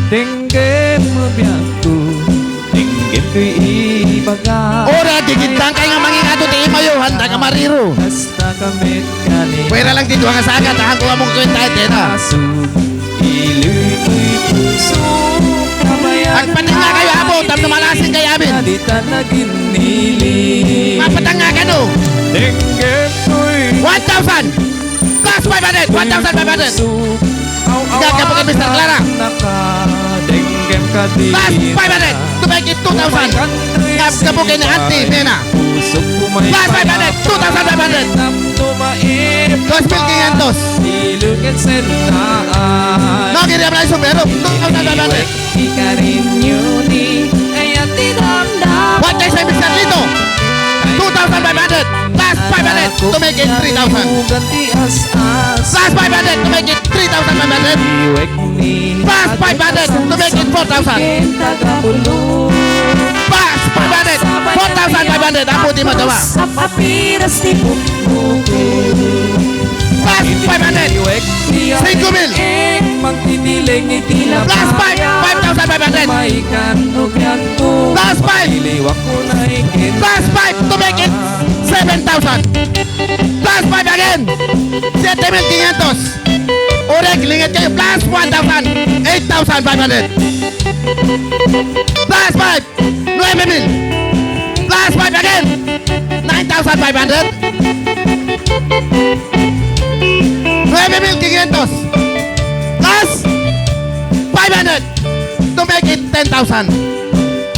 Tinggem mabiyaku, tinggem ko'y ibaga. Ora, digitang kayo nga mangingato ti imayo, handa ka mariro. Basta kamit kani. Pwera lang dito ang sagat, tahan ko among kwenta ito na. Aso, iloy ko'y puso. Agpanin nga kayo abo, tam namalasin kayo amin. Dita na ginili. Mapatang nga ka no. Tinggem ko'y 1,000 plus 500, 1,500. Gagapagin Mr. Clara. Nakadenggem ka di Plus 500 to make it 2,000. Gagapagin ni Auntie Mena. Plus 500, 2,500. 2,500. Silugit senaan. No, kiri na yung sombrero. 2,500. Ikarin yun kaya tinamdam. What day say Mr. Lito? 2,500 plus 500 to make it 3,000. Plus 500 to make it 3,500. Plus 500 to make it 4,000. Plus 500, 4,500. Apo di mo dawa. Sa papiras ni Pukpuki. Plus 500, 5,000. Magtitiling itila Plus 5, 5,500. Plus 5. Plus 5 to make it 7,000. Plus 5 again. 7,500. Orek, lingat kayo. Plus 1,000. 8,500. Plus 5. 9,000. Plus 5 again. 9,500. 9,500. Plus 500 to make it 10,000.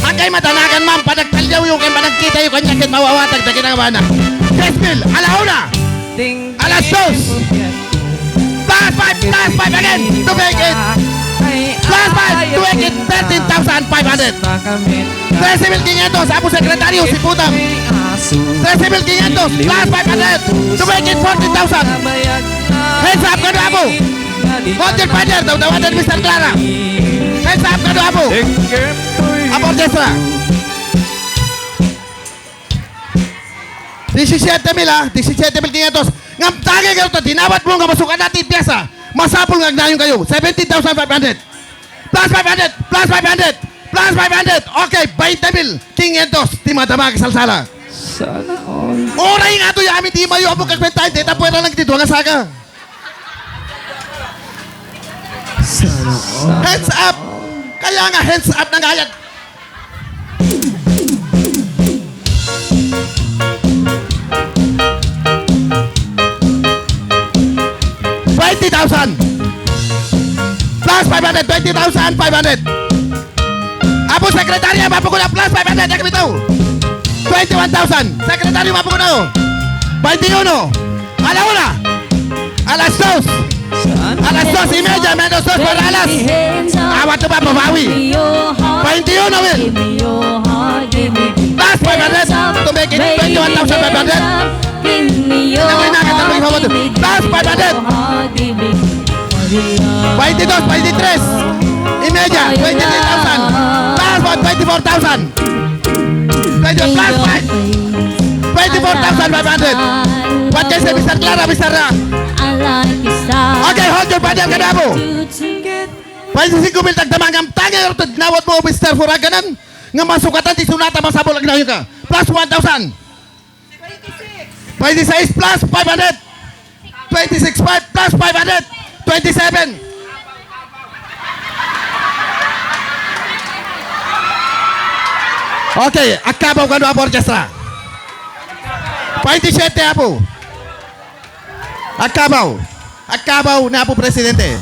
Ang kayo matanagan ma'am, panagtalyaw yung kayo panagkita yung kanya kit mawawatag na kinangabana. 10,000, alauna, alas 2, plus 5 again to make it, plus 5 to make it 13,500. 13,500, apo sekretaryo si Putam. 13,500 plus 500 to make it 14,000. Hands up ka na apo. Content partner, daw-dawadan Mr. Clara. Hands up ka na apo. Apo orkestra. 17,000 ha, 17,500. Ngam tagay kayo ito, dinawat mo nga masukan natin piyasa. Masapol nga agnayon kayo. 17,500. Plus 500, plus 500, plus 500. Okay, 20,500. Di madama kasalsala. Sana all. Oray nga ito yung amin di mayo mo kagpentahin. Dita pwera lang dito nga saka. Sana all. Hands up. Kaya nga hands up na gayat. $20,000 plus 500, 20,500. Apo sekretarya, mapo ko na plus 500. Yan kami ito. 21,000. Sekretaryo, mapo ko na. 21. Alauna. Alas 2. Alas 2:30. Menos 2 para alas. Awat to ba, babawi. 21 Will. Plus 500 to make it 21,500. Plus 500. 22, 23. Imedya, 23,000. Plus 24,000. 20 plus 5. 24,500. What can say, Mr. Clara, Mr. Okay, hold your body, Kadabo. 25,000 tagdamang tangan ito. Nawat mo, Mr. Furaganan. Nga masukatan, di sunata, masabol ang nahin ka. Plus 1,000. 26 plus 500. 26 plus 500. 27. Okay, akabaw ka na po orkestra. 27 po. Akabaw. Akabaw na po presidente.